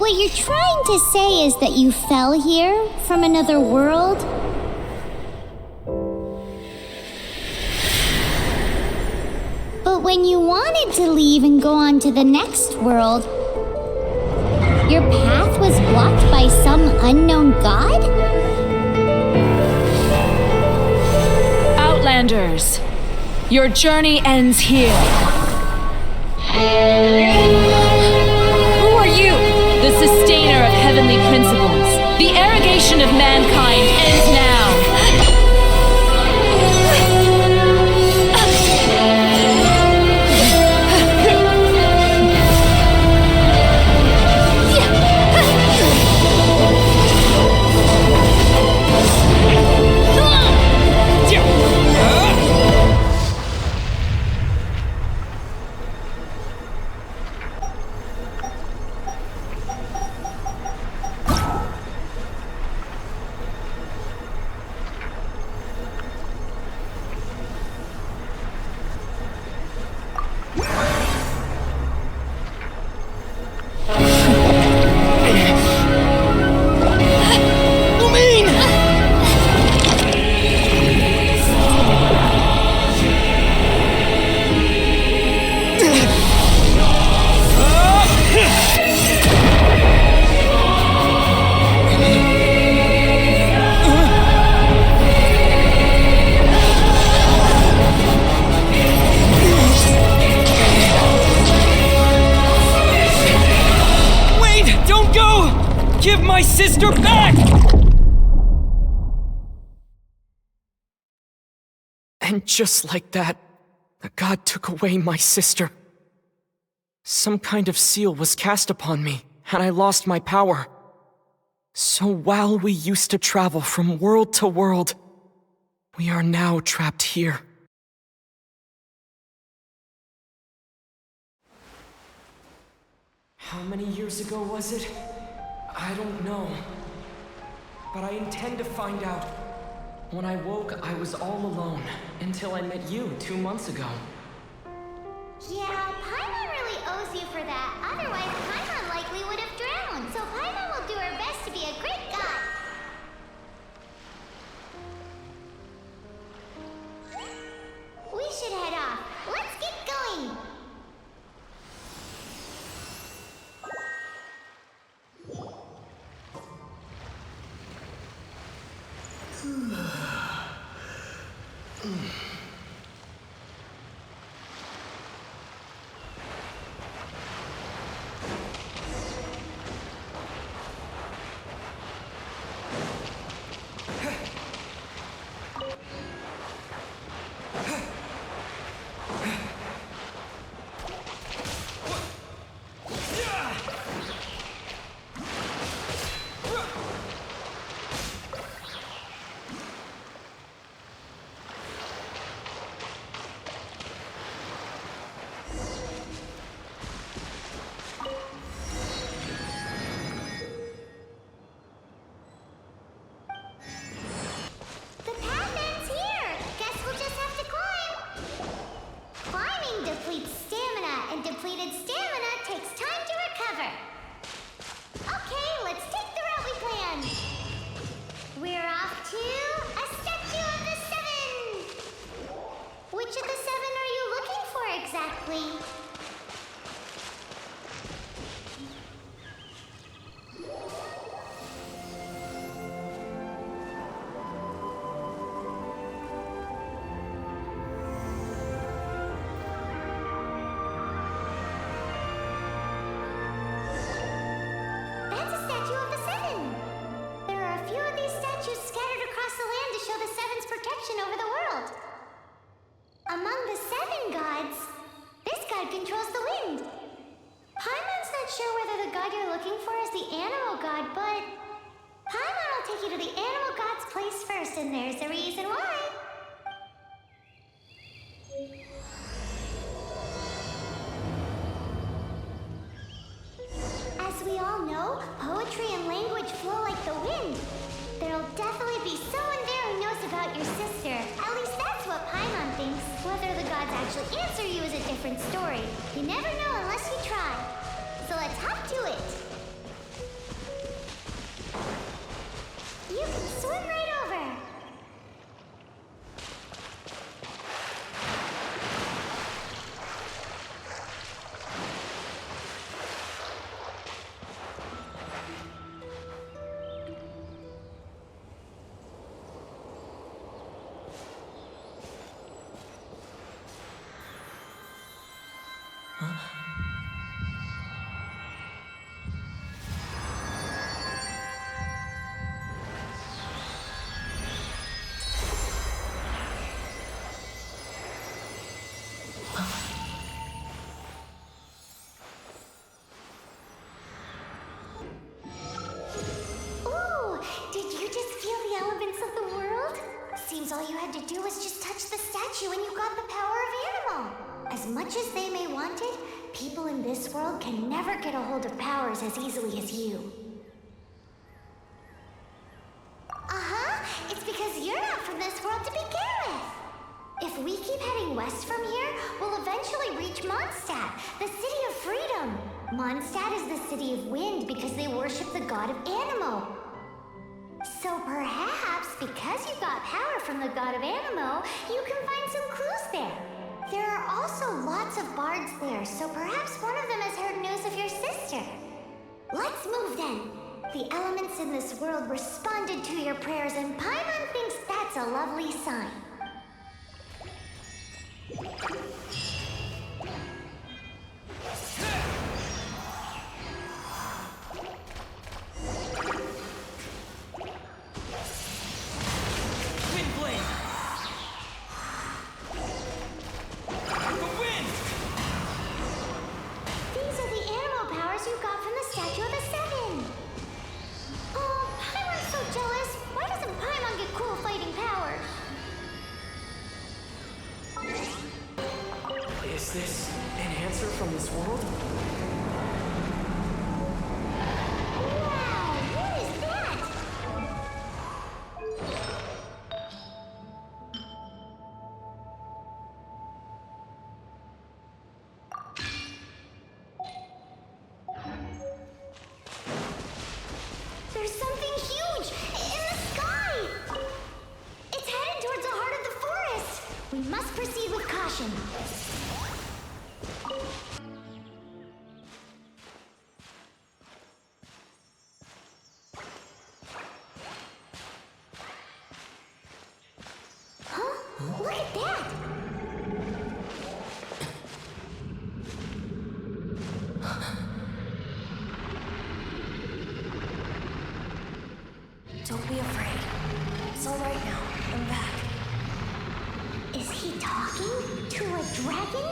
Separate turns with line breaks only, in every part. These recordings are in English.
what you're trying to say is that you fell here from another world? But when you wanted to leave and go on to the next world, your path was blocked by some unknown god?
Outlanders, your journey ends here. Who are you? The sustainer of heavenly principles. The arrogation of mankind ends now.
Give my sister back! And just like that, the god took away my sister. Some kind of seal was cast upon me, and I lost my power. So while we used to travel from world to world, we are now trapped here. How many years ago was it? I don't know. But I intend to find out. When I woke, I was all alone, until I met you 2 months ago.
Yeah, Paimon really owes you for that. Otherwise, Paimon likely would have drowned. So Paimon will do her best to be a great god. We should head off. Let's get going. Over the world. Among the 7 gods, this god controls the wind. Paimon's not sure whether the god you're looking for is the animal god, but Paimon will take you to the animal god's place first, and there's a reason why. As we all know, poetry and language flow like the wind. There'll definitely be someone there who knows about your sister. At least that's what Paimon thinks. Whether the gods actually answer you is a different story. You never know unless you try. So let's hop to it. Ooh, did you just feel the elements of the world? Seems all you had to do was just touch the statue and you got the power of Animal. As much as they may want it, people in this world can never get a hold of powers as easily as you. It's because you're not from this world to begin with. If we keep heading west from here, we'll eventually reach Mondstadt, the city of freedom. Mondstadt is the city of wind because they worship the god of Animo. So perhaps, because you got power from the god of Animo, you can find some clues there. There are also lots of bards there, so perhaps one of them has heard news of your sister. Let's move then. The elements in this world responded to your prayers, and Paimon thinks that's a lovely sign.
Is this an answer from this world?
Wow, what is that? There's something huge in the sky! It's headed towards the heart of the forest! We must proceed with caution. Look at that!
Don't be afraid. It's all right now. I'm back.
Is he talking to a dragon?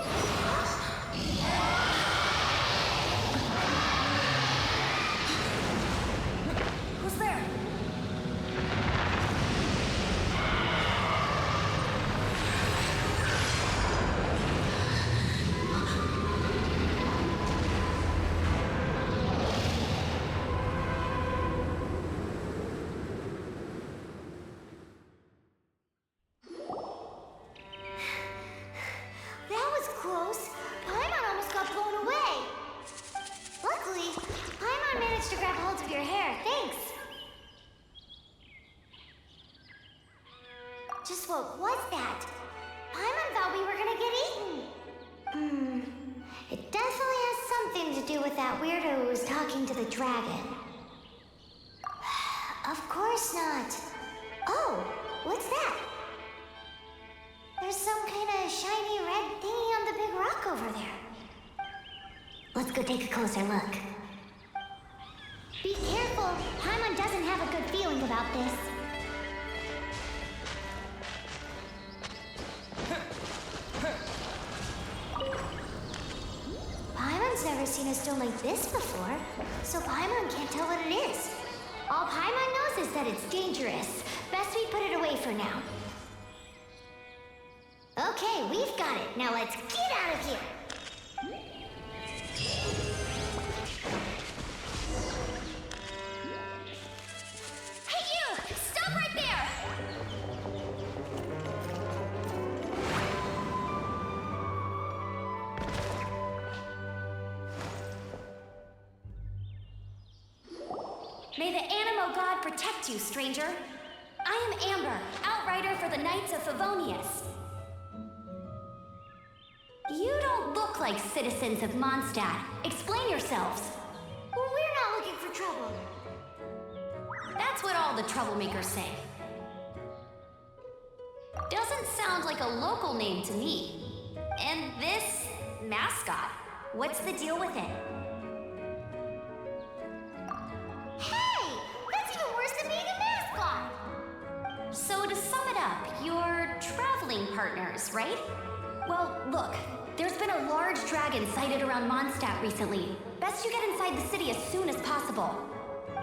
Who's there?
That was close. Paimon almost got blown away. Luckily, Paimon managed to grab hold of your hair. Thanks. Just what was that? Paimon thought we were gonna get eaten. It definitely has something to do with that weirdo who was talking to the dragon. Of course not. Oh, what's that? There's some kind of shiny red thingy on the big rock over there. Let's go take a closer look. Be careful. Paimon doesn't have a good feeling about this. Paimon's never seen a stone like this before, so Paimon can't tell what it is. All Paimon knows is that it's dangerous. Best we put it away for now. Okay, we've got it. Now let's get out of here.
Hey, you! Stop right there!
May the Animo God protect you, stranger. I am Amber, outrider for the Knights of Favonius. You don't look like citizens of Mondstadt. Explain yourselves.
Well, we're not looking for trouble.
That's what all the troublemakers say. Doesn't sound like a local name to me. And this mascot, What's the deal with it?
Hey! That's even worse than being a mascot!
So to sum it up, you're traveling partners, right? Well, look, there's been a large dragon sighted around Mondstadt recently. Best you get inside the city as soon as possible.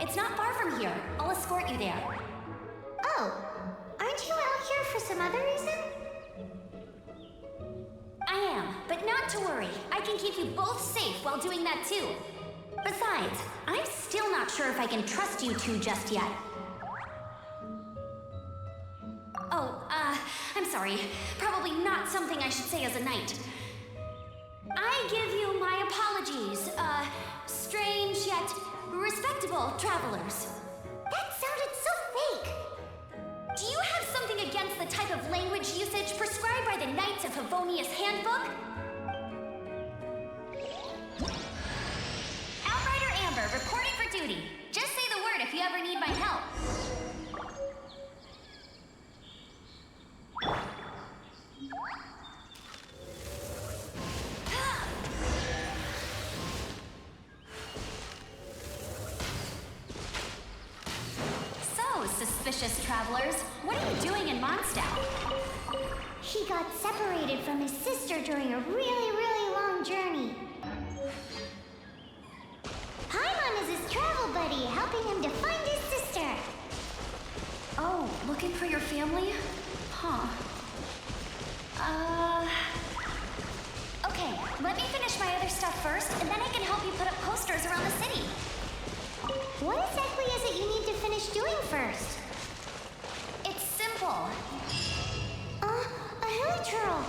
It's not far from here. I'll escort you there.
Oh, aren't you out here for some other reason?
I am, but not to worry. I can keep you both safe while doing that too. Besides, I'm still not sure if I can trust you two just yet. Oh, I'm sorry. Probably not something I should say as a knight. I give you my apologies, strange yet respectable travelers.
That sounded so fake!
Do you have something against the type of language usage prescribed by the Knights of Favonius Handbook? Outrider Amber, reporting for duty. Just say the word if you ever need my help. Suspicious travelers. What are you doing in Mondstadt?
He got separated from his sister during a really long journey. Paimon is his travel buddy, helping him to find his sister.
Oh, looking for your family? Huh. Okay, let me finish my other stuff first, and then I can help you put up posters around the city.
What exactly is it you need to finish doing first?
It's simple.
A hilichurl.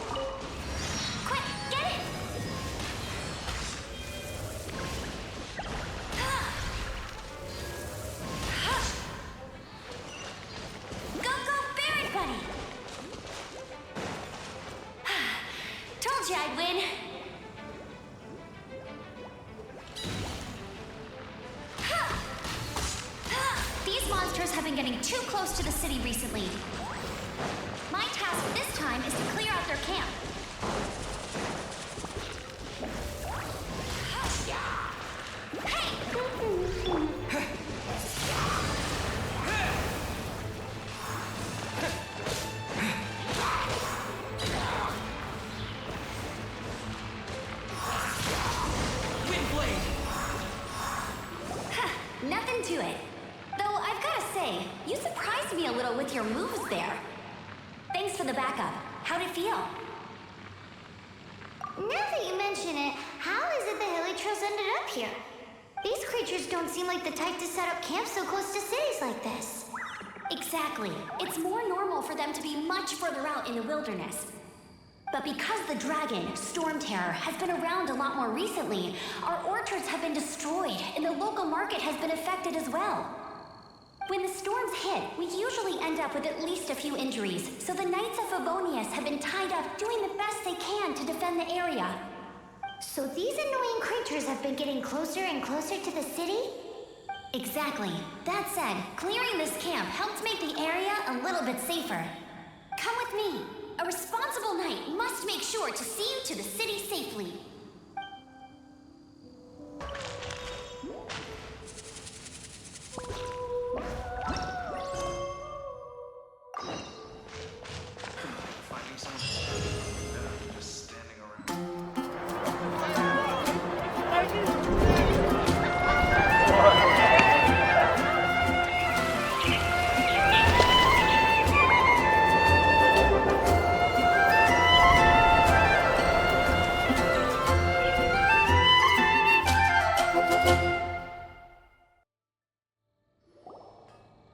Quick, get it! Go, Barret Buddy! Told you I'd win. These monsters have been getting too close to the city recently. My task this time is to clear out their camp. Hey! Nothing to it. Though I've got to say, you surprised me a little with your moves there. Thanks for the backup. How'd it feel?
Now that you mention it, how is it the hilichurls ended up here? These creatures don't seem like the type to set up camp so close to cities like this.
Exactly. It's more normal for them to be much further out in the wilderness. But because the dragon, Storm Terror, has been around a lot more recently, our orchards have been destroyed and the local market has been affected as well. When the storms hit, we usually end up with at least a few injuries, so the Knights of Favonius have been tied up doing the best they can to defend the area.
So these annoying creatures have been getting closer and closer to the city?
Exactly. That said, clearing this camp helped make the area a little bit safer. Come with me. A responsible knight must make sure to see you to the city safely.
Finding someone just standing around.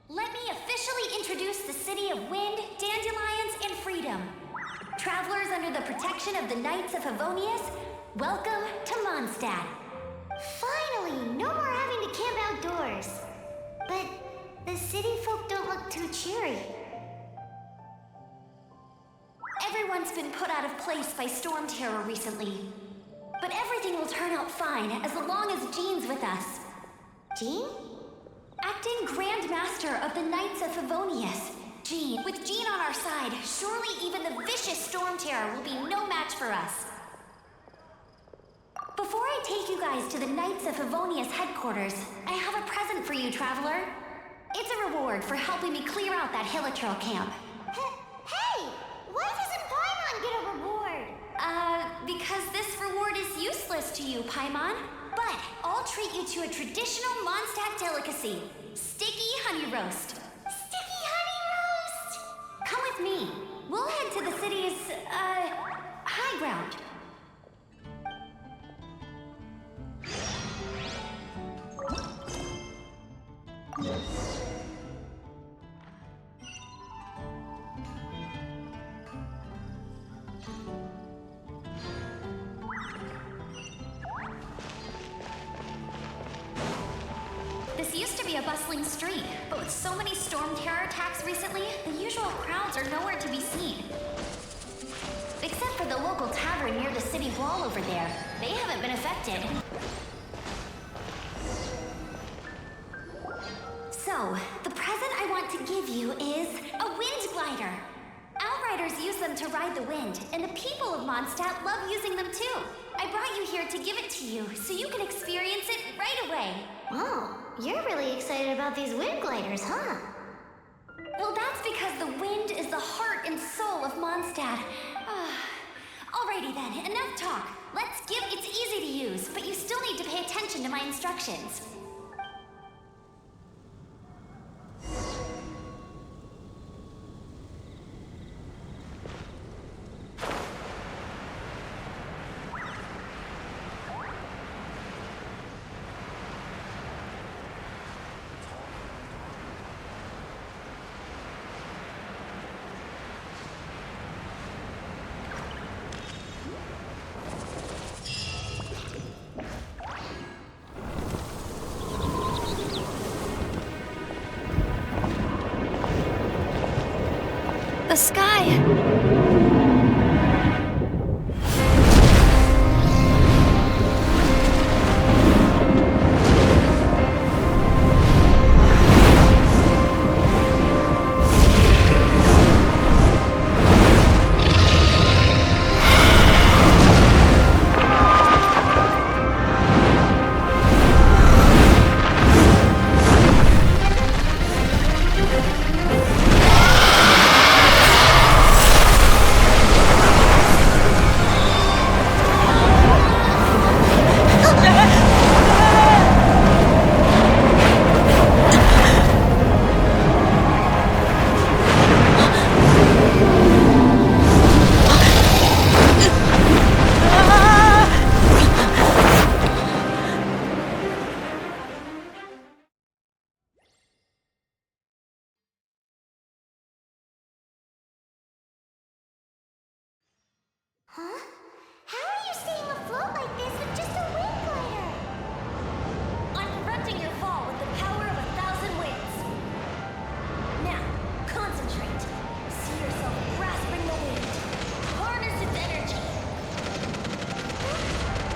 Let me officially introduce the city of wind, dandelions, and freedom. Travelers under the protection of the Knights of Favonius, welcome to Mondstadt.
Finally, no more having to camp outdoors. But the city folk don't look too cheery.
Everyone's been put out of place by Storm Terror recently. But everything will turn out fine as long as Jean's with us.
Jean?
Acting Grand Master of the Knights of Favonius. Jean. With Jean on our side, surely even the vicious Storm Terror will be no match for us. Before I take you guys to the Knights of Favonius headquarters, I have a present for you, Traveler. It's a reward for helping me clear out that Hilichurl camp.
Hey! Why doesn't Paimon get a reward?
Because this reward is useless to you, Paimon. But I'll treat you to a traditional Mondstadt delicacy, sticky honey roast.
Sticky honey roast!
Come with me. We'll head to the city's, high ground. This used to be a bustling street, but with so many storm terror attacks recently, the usual crowds are nowhere to be seen. Except for the local tavern near the city wall over there. They haven't been affected. So, the present I want to give you is a wind glider. Outriders use them to ride the wind, and the people of Mondstadt love using them too. I brought you here to give it to you, so you can experience it right away.
Oh, you're really excited about these wind gliders, huh?
Well, that's because the wind is the heart and soul of Mondstadt. Alrighty then, enough talk. It's easy to use, but you still need to pay attention to my instructions.
The sky!
Huh? How are you staying afloat like this with just a wind glider?
I'm preventing your fall with the power of 1,000 winds. Now, concentrate. See yourself grasping the wind. Harness its energy.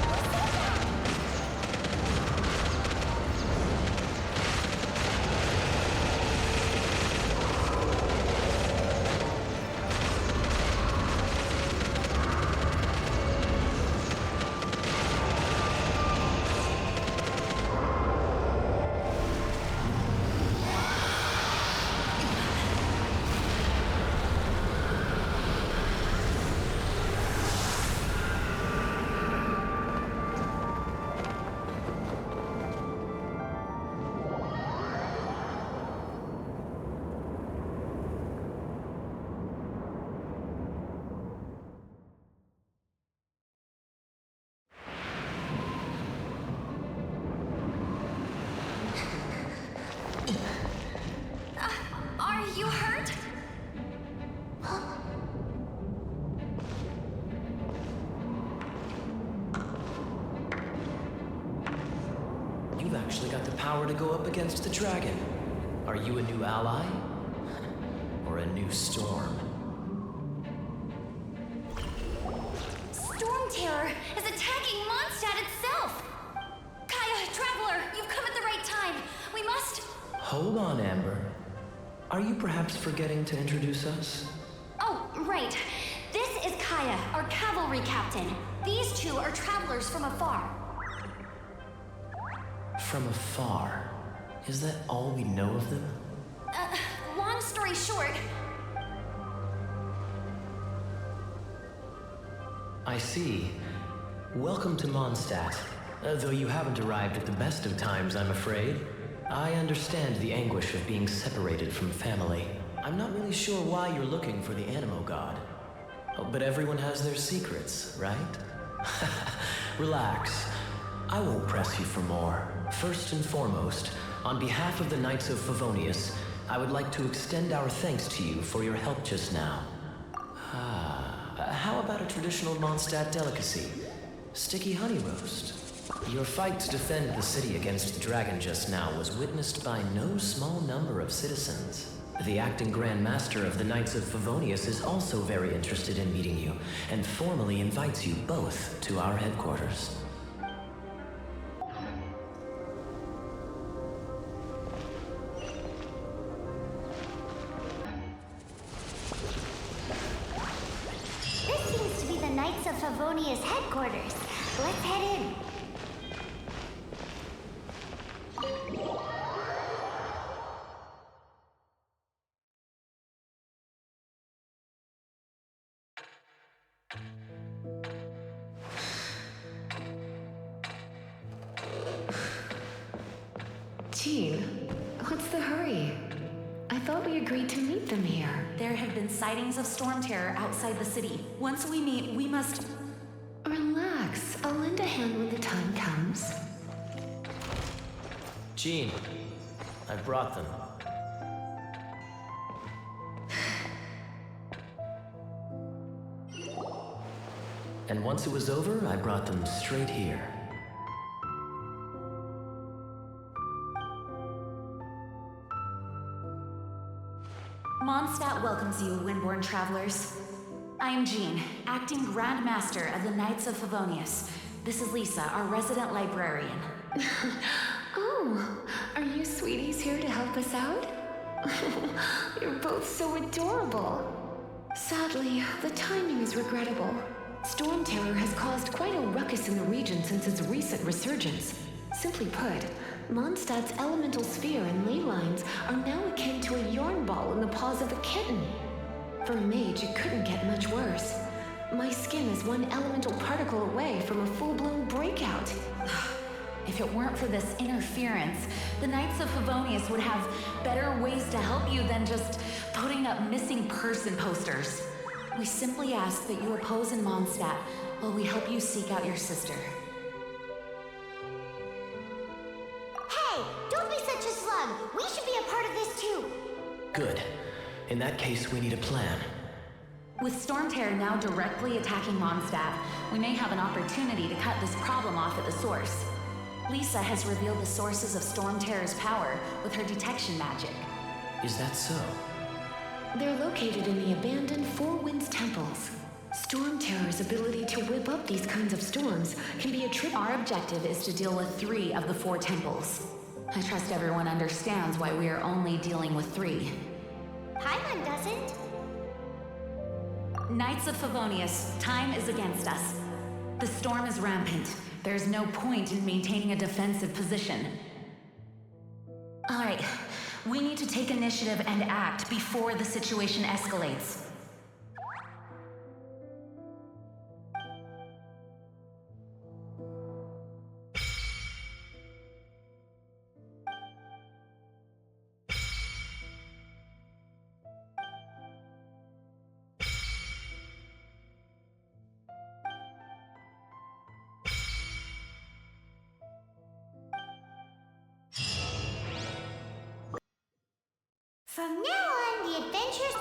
What's that?
Are you hurt?
You've actually got the power to go up against the dragon. Are you a new ally? Or a new storm?
Storm Terror is attacking Mondstadt itself! Kaeya, Traveler, you've come at the right time. We must...
Hold on, Amber. Are you perhaps forgetting to introduce us?
Oh, right. This is Kaeya. Kaeya, our cavalry captain. These two are travelers from afar.
From afar? Is that all we know of them?
Long story short,
I see. Welcome to Mondstadt. Though you haven't arrived at the best of times, I'm afraid. I understand the anguish of being separated from family. I'm not really sure why you're looking for the Animo God. Oh, but everyone has their secrets, right? Relax. I won't press you for more. First and foremost, on behalf of the Knights of Favonius, I would like to extend our thanks to you for your help just now. How about a traditional Mondstadt delicacy? Sticky honey roast. Your fight to defend the city against the dragon just now was witnessed by no small number of citizens. The acting Grand Master of the Knights of Favonius is also very interested in meeting you, and formally invites you both to our headquarters.
This seems to be the Knights of Favonius headquarters. Let's head in.
Jean, what's the hurry? I thought we agreed to meet them here.
there have been sightings of storm terror outside the city. Once we meet, we must...
Relax. I'll lend a hand when the time comes.
Jean, I brought them. And once it was over, I brought them straight here.
Mondstadt welcomes you, Windborn travelers. I am Jean, acting Grand Master of the Knights of Favonius. This is Lisa, our resident librarian.
Oh, are you sweeties here to help us out? You're both so adorable. Sadly, the timing is regrettable. Storm terror has caused quite a ruckus in the region since its recent resurgence. Simply put, Mondstadt's elemental sphere and ley lines are now akin to a yarn ball in the paws of a kitten. For a mage, it couldn't get much worse. My skin is one elemental particle away from a full-blown breakout.
If it weren't for this interference, the Knights of Favonius would have better ways to help you than just putting up missing person posters. We simply ask that you repose in Mondstadt while we help you seek out your sister.
Hey, don't be such a slug. We should be a part of this too.
Good. In that case, we need a plan.
With Storm Terror now directly attacking Mondstadt, we may have an opportunity to cut this problem off at the source. Lisa has revealed the sources of Storm Terror's power with her detection magic.
Is that so?
They're located in the abandoned Four Winds temples. Storm Terror's ability to whip up these kinds of storms can be attributed.
Our objective is to deal with 3 of the 4 temples. I trust everyone understands why we are only dealing with 3.
Paimon doesn't.
Knights of Favonius, time is against us. The storm is rampant. There's no point in maintaining a defensive position. All right, we need to take initiative and act before the situation escalates.
From now on, the adventures...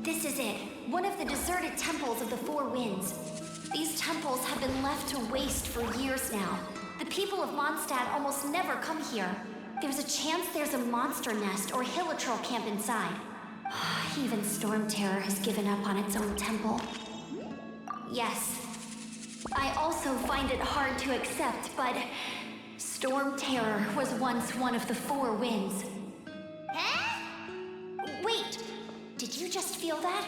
This is it. One of the deserted temples of the Four Winds. These temples have been left to waste for years now. The people of Mondstadt almost never come here. There's a chance there's a monster nest or hilitrol camp inside. Even Storm Terror has given up on its own temple. Yes, I also find it hard to accept, but Storm Terror was once one of the 4 winds.
Huh?
Wait, did you just feel that?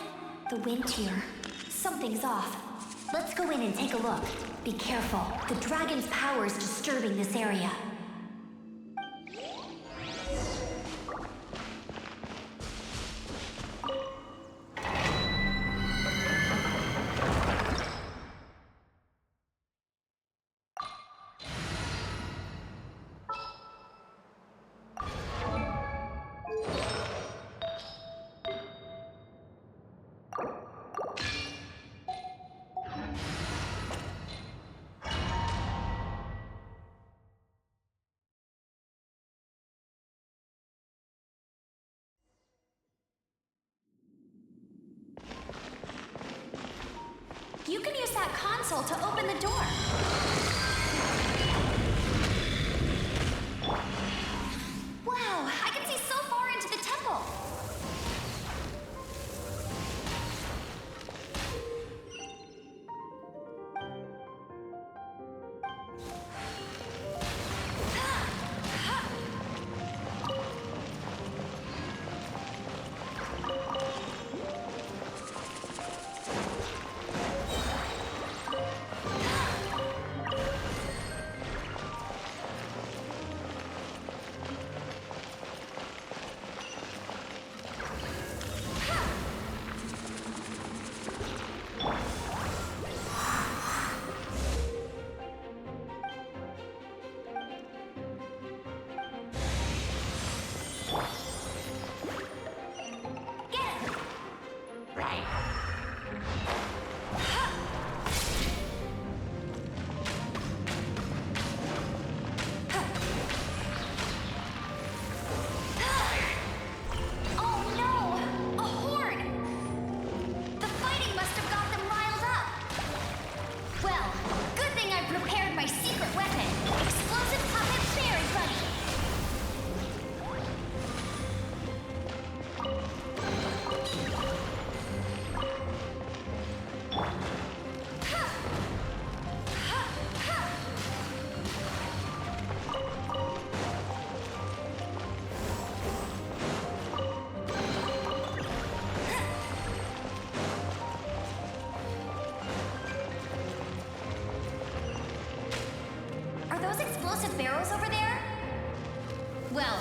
The wind here. Something's off. Let's go in and take a look. Be careful. The dragon's power is disturbing this area. You can use that console to open the door. Wow, I can see so far into the temple. Barrels over there? Well,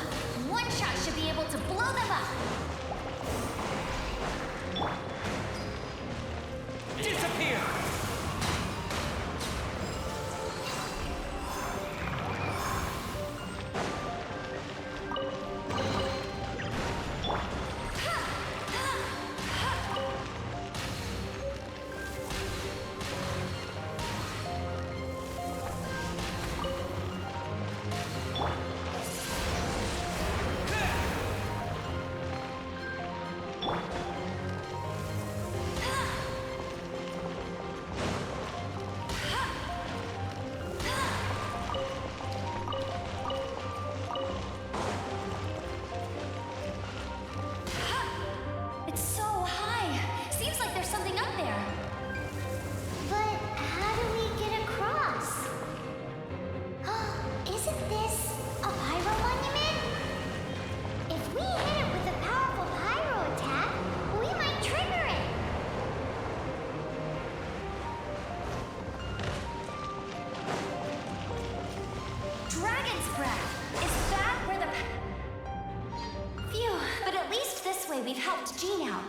one shot should be able to blow them up.
Disappear!
We've helped Jean out.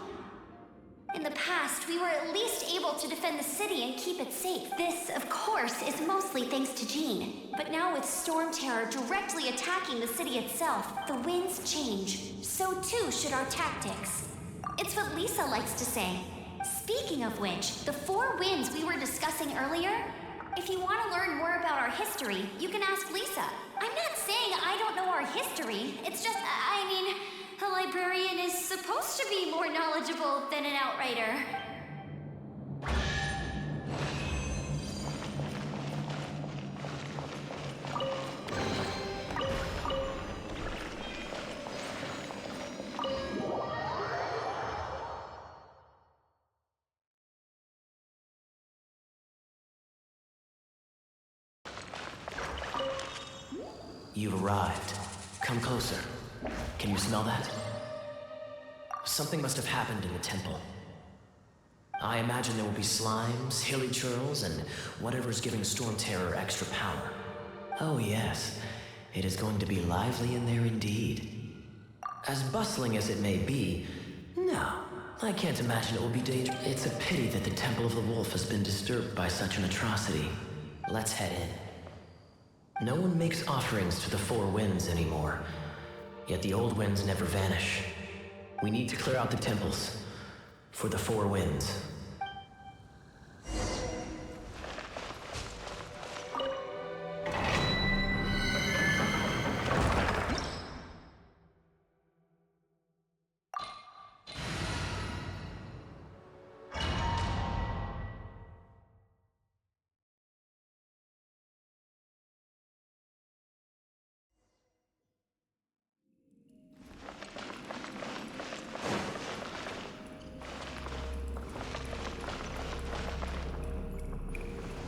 In the past, we were at least able to defend the city and keep it safe. This, of course, is mostly thanks to Jean. But now with Storm Terror directly attacking the city itself, the winds change. So too should our tactics. It's what Lisa likes to say. Speaking of which, the 4 winds we were discussing earlier, if you want to learn more about our history, you can ask Lisa. I'm not saying I don't know our history. It's just, I mean, a librarian is supposed to be more knowledgeable than an outrider.
You've arrived. Come closer. Can you smell that? Something must have happened in the temple. I imagine there will be slimes, hilly churls, and whatever's giving Storm Terror extra power. Oh yes, it is going to be lively in there indeed. As bustling as it may be, no, I can't imagine it will be dangerous. It's a pity that the Temple of the Wolf has been disturbed by such an atrocity. Let's head in. No one makes offerings to the Four Winds anymore, yet the old winds never vanish. We need to clear out the temples for the Four Winds.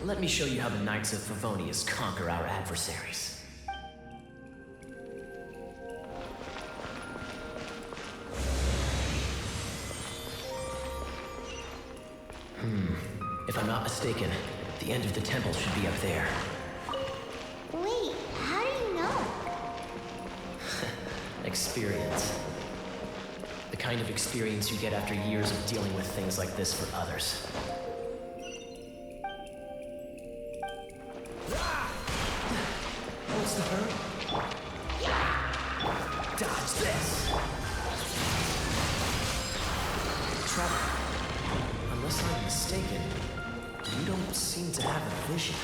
Let me show you how the Knights of Favonius conquer our adversaries. If I'm not mistaken, the end of the temple should be up there.
Wait, how do you know?
Experience. The kind of experience you get after years of dealing with things like this for others. What's the hurry? Dodge this! Trevor, unless I'm mistaken, you don't seem to have a vision.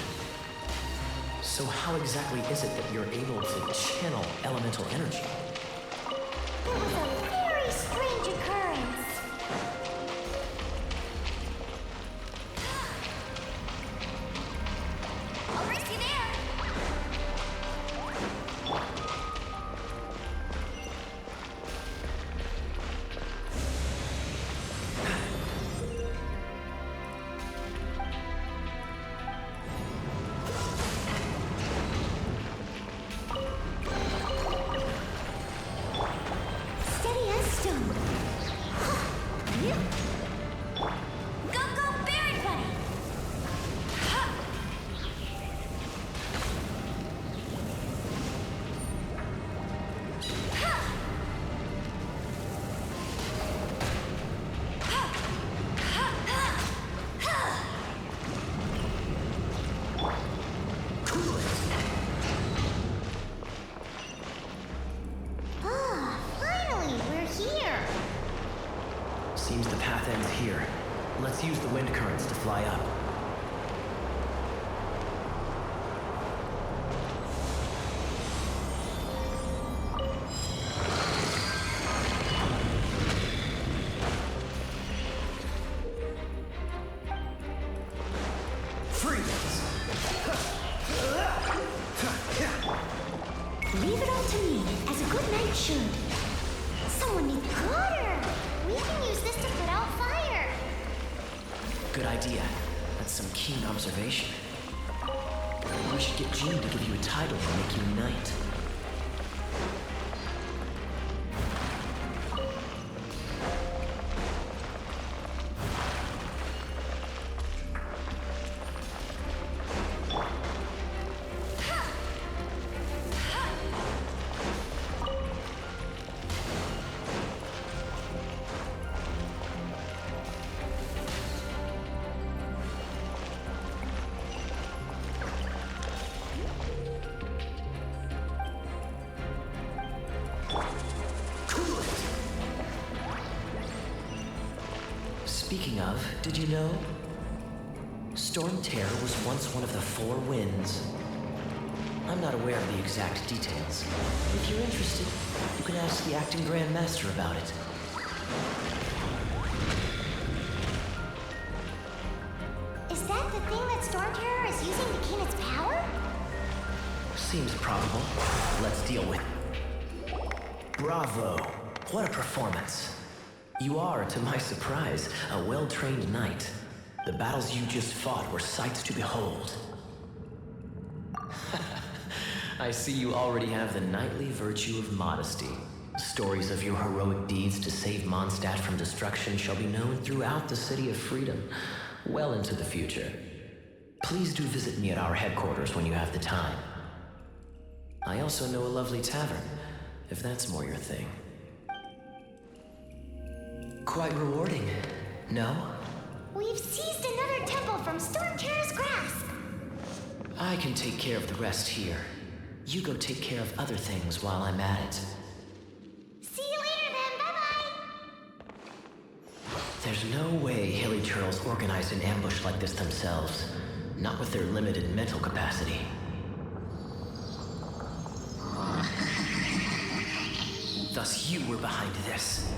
So how exactly is it that you're able to channel elemental energy?
It was a very strange occurrence.
I'll race you there!
Steady as stone.
Go, go, Baron Buddy!
Ah, finally, we're here.
Seems the path ends here. Let's use the wind currents to fly up. Freeze!
Leave it all to me, as a good knight should. Someone needs water. We can use this to put out fire.
Good idea. That's some keen observation. We should get Jean to give you a title and make you knight. Speaking of, did you know? Storm Terror was once one of the Four Winds. I'm not aware of the exact details. If you're interested, you can ask the acting Grand Master about it.
Is that the thing that Storm Terror is using to gain its power?
Seems probable. Let's deal with it. Bravo! What a performance. You are, to my surprise, a well-trained knight. The battles you just fought were sights to behold. I see you already have the knightly virtue of modesty. Stories of your heroic deeds to save Mondstadt from destruction shall be known throughout the City of Freedom, well into the future. Please do visit me at our headquarters when you have the time. I also know a lovely tavern, if that's more your thing. Quite rewarding, no?
We've seized another temple from Stormterror's grasp.
I can take care of the rest here. You go take care of other things while I'm at it.
See you later then, bye-bye!
There's no way Hilly Turtles organized an ambush like this themselves. Not with their limited mental capacity. Thus you were behind this.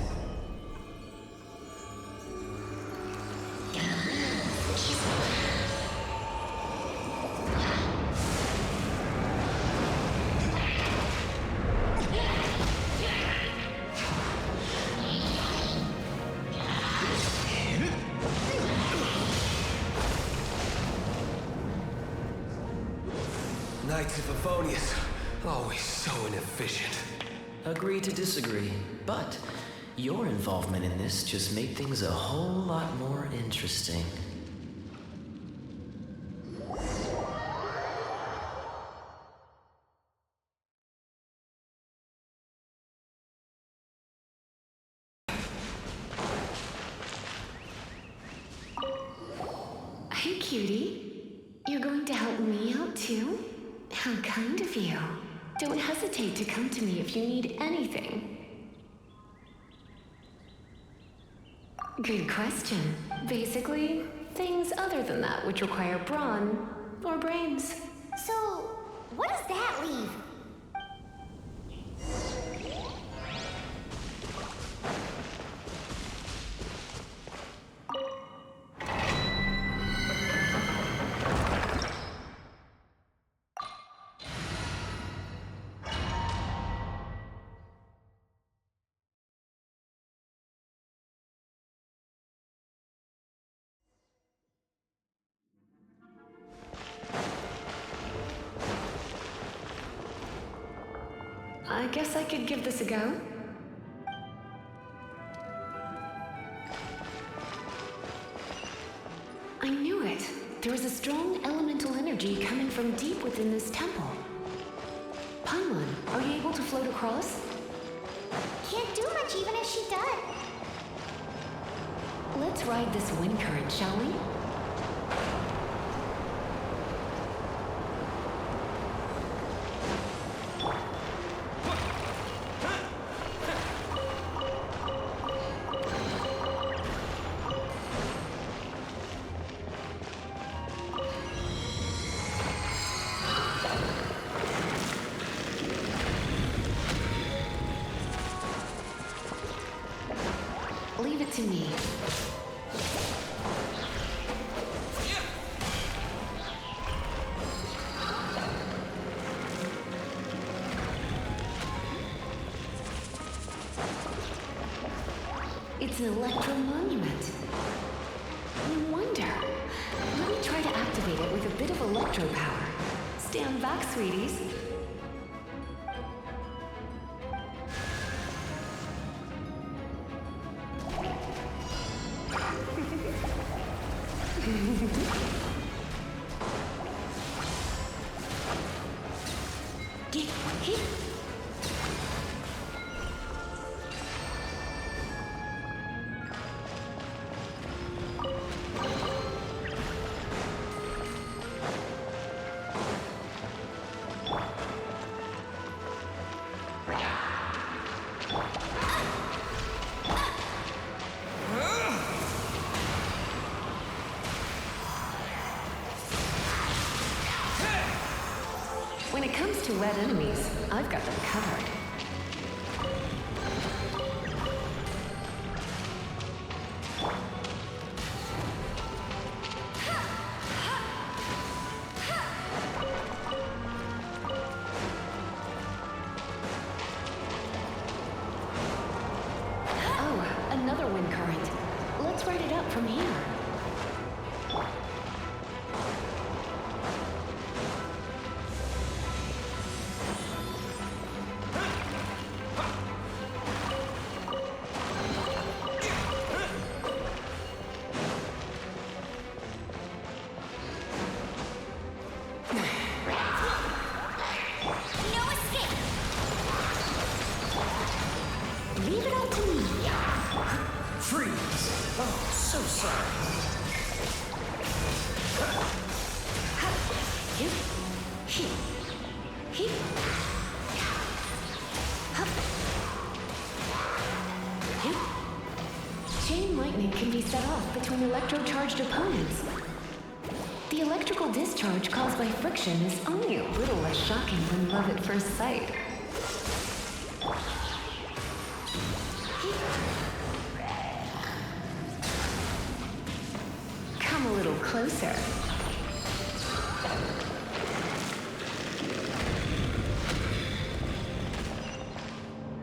Knights of Favonius, always so inefficient.
Agree to disagree, but your involvement in this just made things a whole lot more interesting.
Hey, cutie. You're going to help me out, too? How kind of you. Don't hesitate to come to me if you need anything. Good question. Basically, things other than that which require brawn or brains.
So, what does that leave?
I guess I could give this a go. I knew it. There was a strong elemental energy coming from deep within this temple. Paimon, are you able to float across?
Can't do much even if she does.
Let's ride this wind current, shall we? Leave it to me. It's an electro monument. No wonder. Let me try to activate it with a bit of electro power. Stand back, sweeties. When it comes to red enemies, I've got them covered. Oh, another wind current. Let's ride it up from here.
Oh, so sorry.
Chain lightning can be set off between electro-charged opponents. The electrical discharge caused by friction is only a little less shocking than love at first sight. Come a little closer.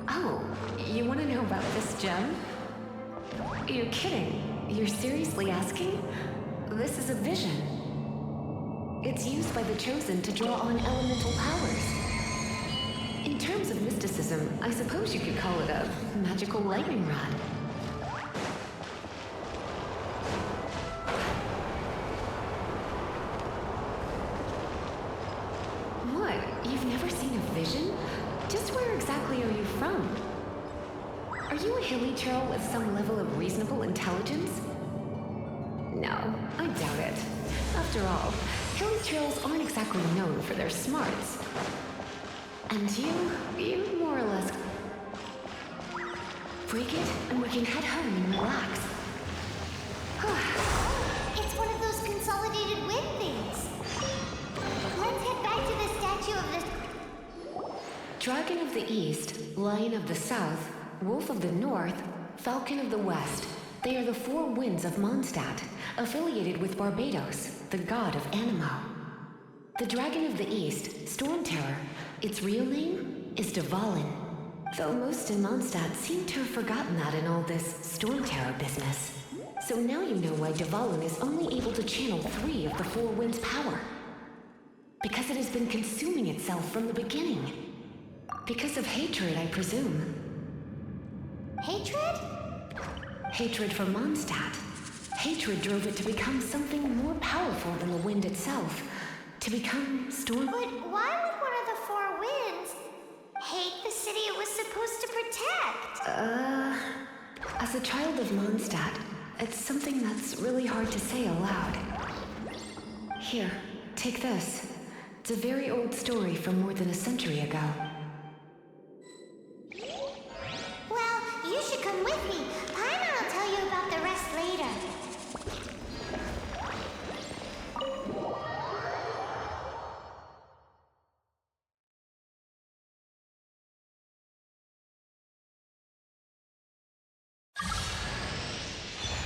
Oh, you want to know about this gem? You're kidding. You're seriously asking? This is a vision. It's used by the Chosen to draw on elemental powers. In terms of mysticism, I suppose you could call it a magical lightning rod. What? You've never seen a vision? Just where exactly are you from? Are you a hilly churl with some level of reasonable intelligence? No, I doubt it. After all, hilly churls aren't exactly known for their smarts. And you more or less... Break it, and we can head home and relax.
It's one of those consolidated wind things. Let's head back to the statue of the...
Dragon of the East, Lion of the South, Wolf of the North, Falcon of the West. They are the four winds of Mondstadt, affiliated with Barbados, the god of Animo. The Dragon of the East, Storm Terror, its real name is Dvalin. Though most in Mondstadt seem to have forgotten that in all this Storm Terror business. So now you know why Dvalin is only able to channel 3 of the four winds' power. Because it has been consuming itself from the beginning. Because of hatred, I presume.
Hatred?
Hatred for Mondstadt. Hatred drove it to become something more powerful than the wind itself. To become Storm...
But why would one of the four winds hate the city it was supposed to protect?
As a child of Mondstadt, it's something that's really hard to say aloud. Here, take this. It's a very old story from more than a century ago.
Well, you should come with me. Paimon will tell you about the rest later.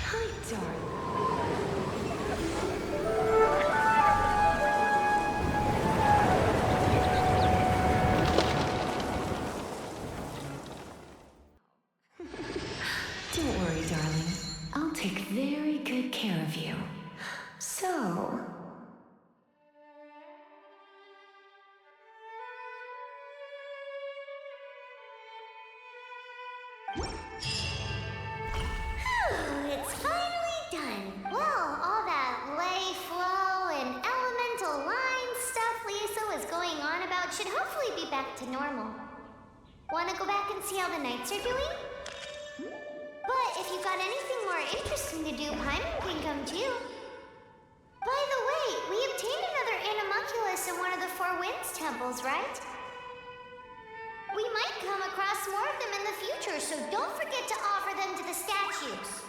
Hi, darling. Don't worry, darling. I'll take very good care of you. So...
It's finally done. Well, all that lay, flow, and elemental line stuff Lisa was going on about should hopefully be back to normal. Wanna go back and see how the knights are doing? But if you got anything more interesting to do, Paimon can come too. By the way, we obtained another Animalculus in one of the Four Winds temples, right? We might come across more of them in the future, so don't forget to offer them to the statues.